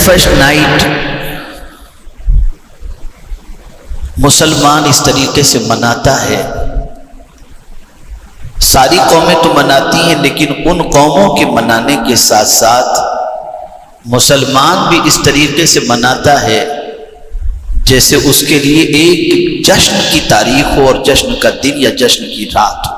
31 night مسلمان اس طریقے سے مناتا ہے. ساری قومیں تو مناتی ہیں، لیکن ان قوموں کے منانے کے ساتھ ساتھ مسلمان بھی اس طریقے سے مناتا ہے جیسے اس کے لیے ایک جشن کی تاریخ ہو اور جشن کا دن یا جشن کی رات ہو.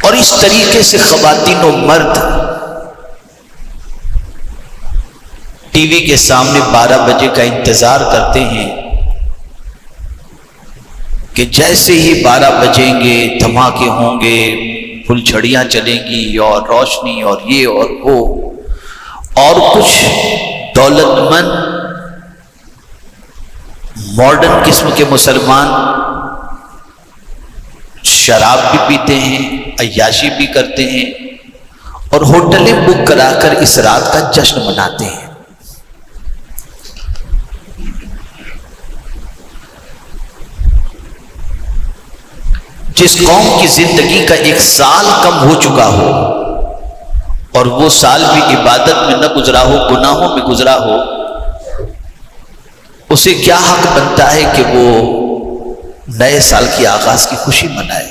اور اس طریقے سے خواتین و مرد ٹی وی کے سامنے 12 بجے کا انتظار کرتے ہیں کہ جیسے ہی 12 بجیں گے دھماکے ہوں گے، پھلجھڑیاں چلیں گی اور روشنی اور یہ اور وہ. اور کچھ دولت مند ماڈرن قسم کے مسلمان شراب بھی پیتے ہیں، عیاشی بھی کرتے ہیں اور ہوٹلیں بک کرا کر اس رات کا جشن مناتے ہیں. جس قوم کی زندگی کا 1 سال کم ہو چکا ہو اور وہ سال بھی عبادت میں نہ گزرا ہو، گناہوں میں گزرا ہو، اسے کیا حق بنتا ہے کہ وہ نئے سال کی آغاز کی خوشی منائے؟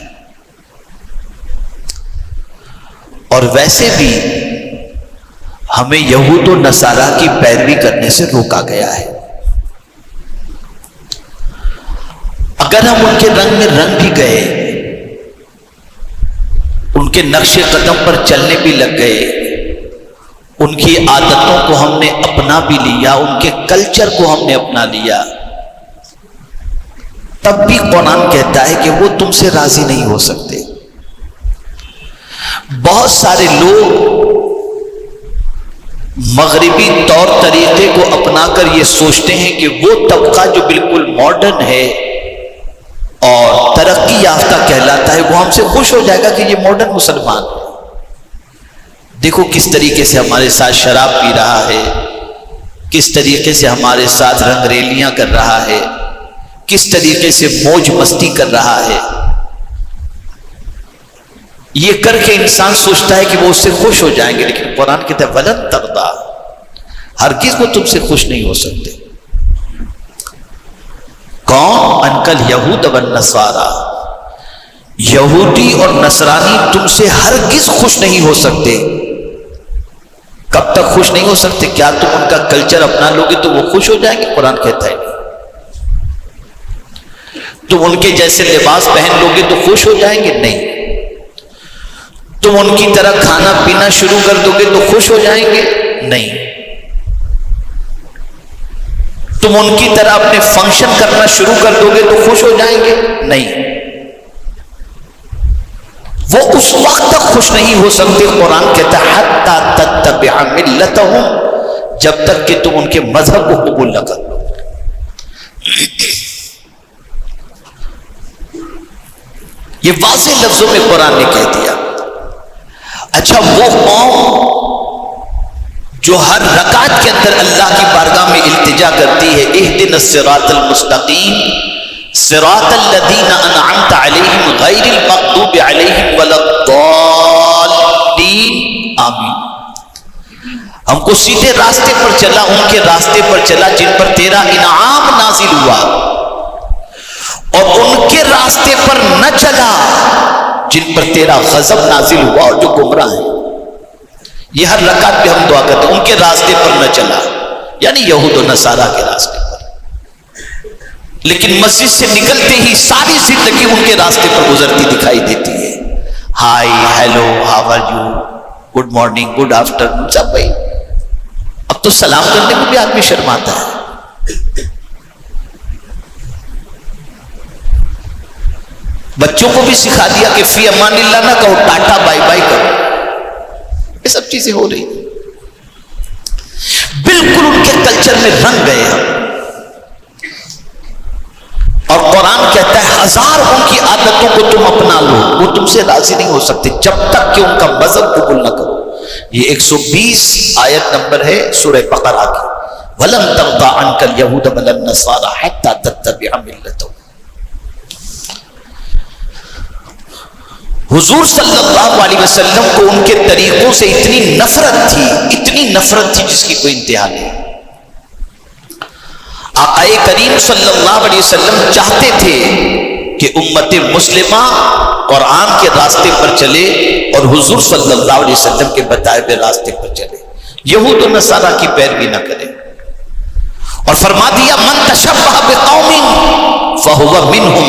اور ویسے بھی ہمیں یہود و نصارہ کی پیروی کرنے سے روکا گیا ہے. اگر ہم ان کے رنگ میں رنگ بھی گئے، ان کے نقش قدم پر چلنے بھی لگ گئے، ان کی عادتوں کو ہم نے اپنا بھی لیا، ان کے کلچر کو ہم نے اپنا لیا، تب بھی قرآن کہتا ہے کہ وہ تم سے راضی نہیں ہو سکتے. بہت سارے لوگ مغربی طور طریقے کو اپنا کر یہ سوچتے ہیں کہ وہ طبقہ جو بالکل ماڈرن ہے اور ترقی یافتہ کہلاتا ہے وہ ہم سے خوش ہو جائے گا کہ یہ ماڈرن مسلمان ہے. دیکھو کس طریقے سے ہمارے ساتھ شراب پی رہا ہے، کس طریقے سے ہمارے ساتھ رنگ ریلیاں کر رہا ہے، کس طریقے سے موج مستی کر رہا ہے. یہ کر کے انسان سوچتا ہے کہ وہ اس سے خوش ہو جائیں گے، لیکن قرآن کہتا ہے وَلَن تَرْضَىٰ، ہرگز وہ تم سے خوش نہیں ہو سکتے. کون؟ انکل یہود والنصارى، یہودی اور نصرانی تم سے ہرگز خوش نہیں ہو سکتے. کب تک خوش نہیں ہو سکتے؟ کیا تم ان کا کلچر اپنا لوگے تو وہ خوش ہو جائیں گے؟ قرآن کہتا ہے نہیں. تم ان کے جیسے لباس پہن لوگے تو خوش ہو جائیں گے؟ نہیں. تم ان کی طرح کھانا پینا شروع کر دو گے تو خوش ہو جائیں گے؟ نہیں. تم ان کی طرح اپنے فنکشن کرنا شروع کر دو گے تو خوش ہو جائیں گے؟ نہیں. وہ اس وقت تک خوش نہیں ہو سکتے، قرآن کہتا ہے حتی تتبع ملتہم، جب تک کہ تم ان کے مذہب کو قبول نہ کر لو. یہ واضح لفظوں میں قرآن نے کہہ دیا. اچھا وہ قوم جو ہر رکعت کے اندر اللہ کی بارگاہ میں التجا کرتی ہے اہدنا الصراط المستقیم صراط الذین انعمت علیہم غیر المغضوب علیہم ولا الضالین آمین، ہم کو سیدھے راستے پر چلا، ان کے راستے پر چلا جن پر تیرا انعام نازل ہوا، اور ان کے راستے پر نہ چلا جن پر تیرا غضب نازل ہوا اور جو گمراہ ہیں. یہ ہر رکعت پہ ہم دعا کرتے ہیں ان کے راستے پر نہ چلا، یعنی یہود و نصارہ کے راستے پر. لیکن مسجد سے نکلتے ہی ساری زندگی ان کے راستے پر گزرتی دکھائی دیتی ہے. Hi, hello, how are you, good morning, good afternoon, سب بھائی. اب تو سلام کرنے میں بھی آدمی شرماتا ہے. بچوں کو بھی سکھا دیا کہ فی امان اللہ نہ کہو، ٹاٹا بائی بائی کرو. یہ سب چیزیں ہو رہی، بالکل ان کے کلچر میں رنگ گئے ہم. اور قرآن کہتا ہے 1000 ان کی عادتوں کو تم اپنا لو، وہ تم سے راضی نہیں ہو سکتے جب تک کہ ان کا مذہب قبول نہ کرو. یہ 120 آیت نمبر ہے سورہ بقرہ کی. وَلَن تَرْضَىٰ عَنْكَ الْيَهُودَ وَلَا النَّصَارَىٰ حَتَّىٰ تَتَّبِعَ مِلَّتَهُمْ. حضور صلی اللہ علیہ وسلم کو ان کے طریقوں سے اتنی نفرت تھی جس کی کوئی انتہا نہیں۔ آقا کریم صلی اللہ علیہ وسلم چاہتے تھے کہ امت مسلمہ قرآن کے راستے پر چلے اور حضور صلی اللہ علیہ وسلم کے بتائے ہوئے راستے پر چلے، یہود و نصارہ کی پیروی نہ کرے، اور فرما دیا من تشبہ بقوم فہو منہم،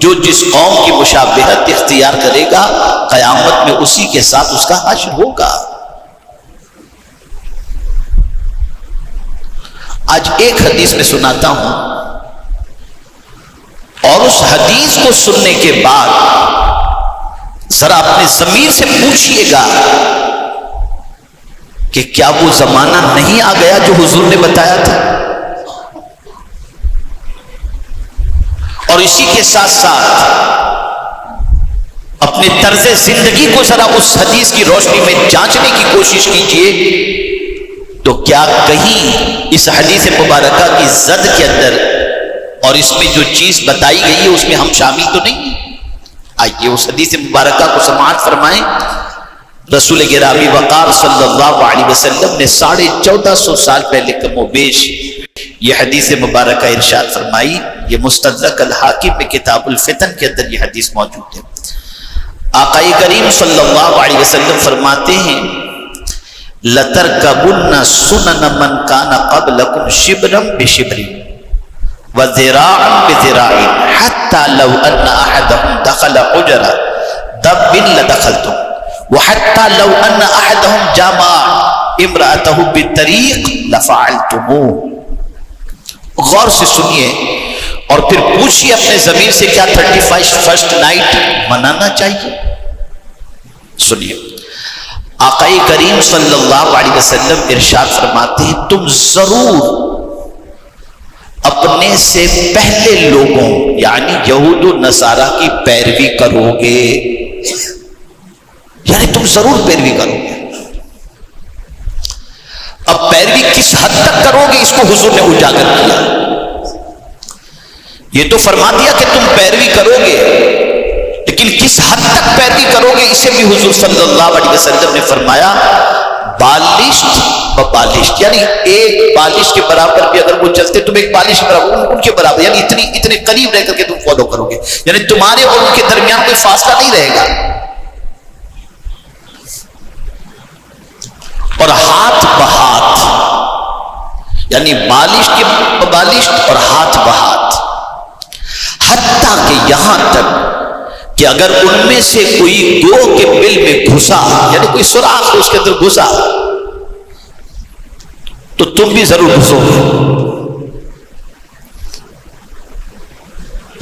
جو جس قوم کی مشابہت اختیار کرے گا قیامت میں اسی کے ساتھ اس کا حشر ہوگا۔ آج ایک حدیث میں سناتا ہوں، اور اس حدیث کو سننے کے بعد ذرا اپنے ضمیر سے پوچھئے گا کہ کیا وہ زمانہ نہیں آ گیا جو حضور نے بتایا تھا؟ اور اسی کے ساتھ ساتھ اپنے طرز زندگی کو ذرا اس حدیث کی روشنی میں جانچنے کی کوشش کیجئے، تو کیا کہیں اس حدیث مبارکہ کی زد کے اندر اور اس میں جو چیز بتائی گئی ہے اس میں ہم شامل تو نہیں؟ آئیے اس حدیث مبارکہ کو سماعت فرمائیں۔ رسول گرامی وقار صلی اللہ علیہ وسلم نے 1450 سال پہلے کم و بیش یہ حدیث مبارکہ ارشاد فرمائی۔ یہ مستدرک الحاکم میں کتاب الفتن کے اندر یہ حدیث موجود ہے۔ آقا کریم صلی اللہ علیہ وسلم فرماتے ہیں لَتَرْكَبُنَّ سُنَنَ مَنْ كَانَ قَبْلَكُمْ شِبْرًا بِشِبْرٍ وَذِرَاعًا بِذِرَاعٍ حَتَّى لَوْ أَنَّ أَحَدَهُمْ دَخَلَ حُجْرَ دَبٍّ لَدَخَلْتُمْ وَحَتَّى لَوْ أَنَّ أَحَدَهُمْ جَمَعَ امْرَأَتَهُ بِالطَّرِيقِ لَفَعَلْتُمُوهُ۔ غور سے سنیے اور پھر پوچھئے اپنے ضمیر سے کیا 31st نائٹ منانا چاہیے؟ سنیے، آقا کریم صلی اللہ علیہ وسلم ارشاد فرماتے ہیں تم ضرور اپنے سے پہلے لوگوں یعنی یہود و نصارہ کی پیروی کرو گے، یعنی تم ضرور پیروی کرو گے۔ اب پیروی کس حد تک کرو گے اس کو حضور نے اجاگر کیا۔ یہ تو فرما دیا کہ تم پیروی کرو گے، لیکن کس حد تک پیروی کرو گے اسے بھی حضور صلی اللہ علیہ وسلم نے فرمایا بالشت بالشت، یعنی ایک بالش کے برابر بھی اگر وہ چلتے تم ایک بالش کے برابر ان کے برابر، یعنی اتنے قریب رہ کر کے تم فالو کرو گے، یعنی تمہارے اور ان کے درمیان کوئی فاصلہ نہیں رہے گا۔ اور ہاتھ بہاتھ، یعنی بالش کے بالشت اور ہاتھ بہاتھ، حتیٰ کہ یہاں تک کہ اگر ان میں سے کوئی گروہ کے بل میں گھسا، یعنی کوئی سوراخ اس کے اندر گھسا، تو تم بھی ضرور گھسو گے۔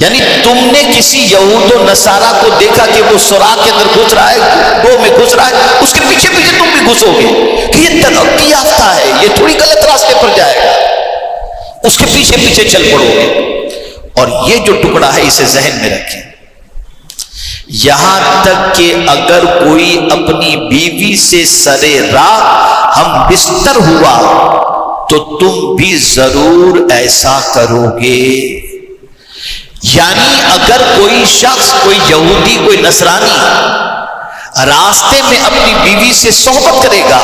یعنی تم نے کسی یہود و نصارہ کو دیکھا کہ وہ سوراخ کے اندر گھس رہا ہے، گروہ میں گھس رہا ہے، اس کے پیچھے پیچھے تم بھی گھسو گے کہ یہ ترقی یافتہ ہے، یہ تھوڑی غلط راستے پر جائے گا، اس کے پیچھے پیچھے چل پڑو گے۔ اور یہ جو ٹکڑا ہے اسے ذہن میں رکھیں، یہاں تک کہ اگر کوئی اپنی بیوی سے سرے راہ ہم بستر ہوا تو تم بھی ضرور ایسا کرو گے۔ یعنی اگر کوئی شخص، کوئی یہودی، کوئی نصرانی راستے میں اپنی بیوی سے صحبت کرے گا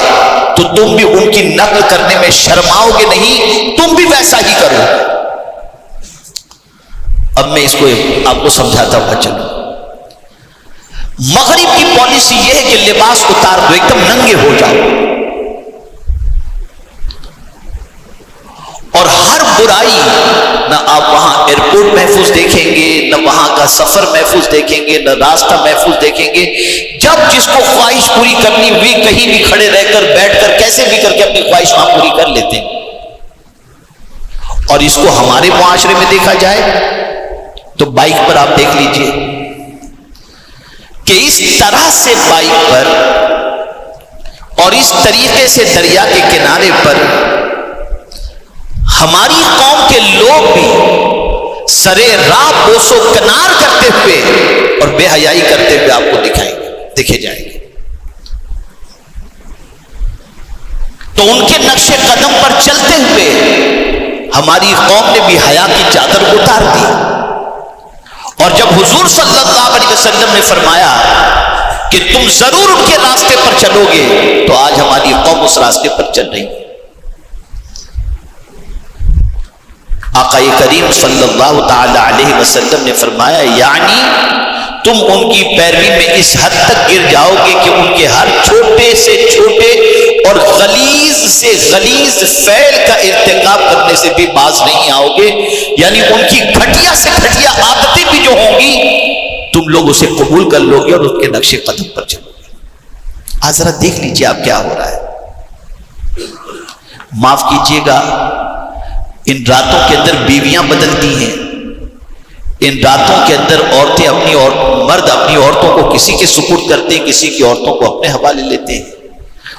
تو تم بھی ان کی نقل کرنے میں شرماؤ گے نہیں، تم بھی ویسا ہی کرو۔ اب میں اس کو آپ کو سمجھاتا ہوا چلوں۔ مغرب کی پالیسی یہ ہے کہ لباس اتار دو، ایک دم ننگے ہو جاؤ، اور ہر برائی، نہ آپ وہاں ایئرپورٹ محفوظ دیکھیں گے، نہ وہاں کا سفر محفوظ دیکھیں گے، نہ راستہ محفوظ دیکھیں گے۔ جب جس کو خواہش پوری کرنی ہوئی کہیں بھی کھڑے رہ کر، بیٹھ کر، کیسے بھی کر کے اپنی خواہش وہاں پوری کر لیتے ہیں۔ اور اس کو ہمارے معاشرے میں دیکھا جائے تو بائک پر آپ دیکھ لیجئے کہ اس طرح سے بائک پر اور اس طریقے سے دریا کے کنارے پر ہماری قوم کے لوگ بھی سرے راہ بوس و کنار کرتے ہوئے اور بے حیائی کرتے ہوئے آپ کو دیکھے جائیں گے۔ تو ان کے نقش قدم پر چلتے ہوئے ہماری قوم نے بھی حیا کی چادر اتار دی اور جب حضور صلی اللہ علیہ وسلم نے فرمایا کہ تم ضرور ان کے راستے پر چلو گے، تو آج ہماری قوم اس راستے پر چل رہی ہے۔ آقا کریم صلی اللہ تعالی علیہ وسلم نے فرمایا یعنی تم ان کی پیروی میں اس حد تک گر جاؤ گے کہ ان کے ہر چھوٹے سے چھوٹے اور غلیظ سے غلیظ فعل کا ارتکاب کرنے سے بھی باز نہیں آؤ گے، یعنی ان کی گھٹیا سے گھٹیا عادتیں بھی جو ہوں گی تم لوگ اسے قبول کر لو گے اور اس کے نقش قدم پر چلو گے۔ آج ذرا دیکھ لیجئے آپ کیا ہو رہا ہے۔ معاف کیجئے گا، ان راتوں کے اندر بیویاں بدلتی ہیں، ان راتوں کے اندر عورتیں مرد اپنی عورتوں کو کسی کے سپرد کرتے ہیں، کسی کی عورتوں کو اپنے حوالے لیتے ہیں،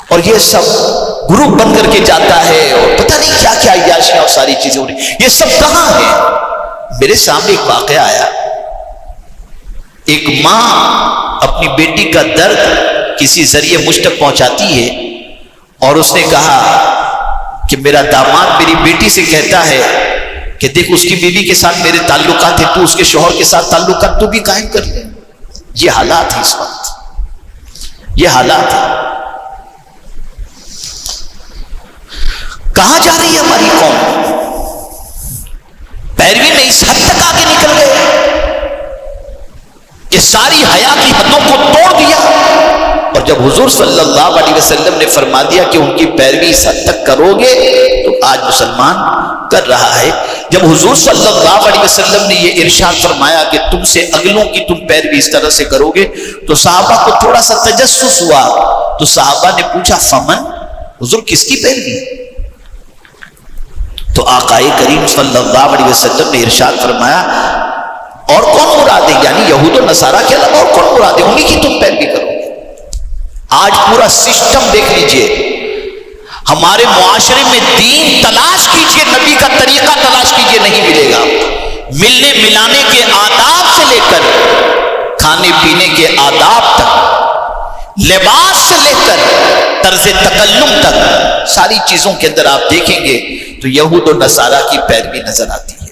اور یہ سب گروپ بن کر کے جاتا ہے، اور پتہ نہیں کیا کیا عیاشیاں اور ساری چیزیں ہو رہی۔ یہ سب کہاں ہے؟ میرے سامنے ایک واقعہ آیا، ایک ماں اپنی بیٹی کا درد کسی ذریعے مجھ تک پہنچاتی ہے، اور اس نے کہا کہ میرا داماد میری بیٹی سے کہتا ہے کہ دیکھ اس کی بیوی کے ساتھ میرے تعلقات ہیں، تو اس کے شوہر کے ساتھ تعلقات تو بھی قائم کر لے۔ یہ حالات ہیں اس وقت، یہ حالات ہیں۔ کہاں جا رہی ہے ہماری قوم؟ پیروی میں اس حد تک آگے نکل گئے کہ ساری حیا کی حدوں کو توڑ دیا، اور جب حضور صلی اللہ علیہ وسلم نے فرما دیا کہ ان کی پیروی اس حد تک کرو گے، تو آج مسلمان کر رہا ہے۔ جب حضور صلی اللہ علیہ وسلم نے یہ ارشاد فرمایا کہ تم سے اگلوں کی تم پیروی اس طرح سے کرو گے، تو صحابہ کو تھوڑا سا تجسس ہوا، تو صحابہ نے پوچھا فمن، حضور کس کی پیروی؟ تو آقا کریم صلی اللہ علیہ وسلم نے ارشاد فرمایا اور کون مراد ہے، یعنی یہود و نصارہ کے علاوہ اور کون مراد ہے، انہی کی تم پیروی کرو۔ آج پورا سسٹم دیکھ لیجئے، ہمارے معاشرے میں دین تلاش کیجئے، نبی کا طریقہ تلاش کیجئے، نہیں ملے گا۔ ملنے ملانے کے آداب سے لے کر کھانے پینے کے آداب تک، لباس سے لے کر طرز تکلم تک، ساری چیزوں کے اندر آپ دیکھیں گے تو یہود و نصارہ کی پیروی نظر آتی ہے۔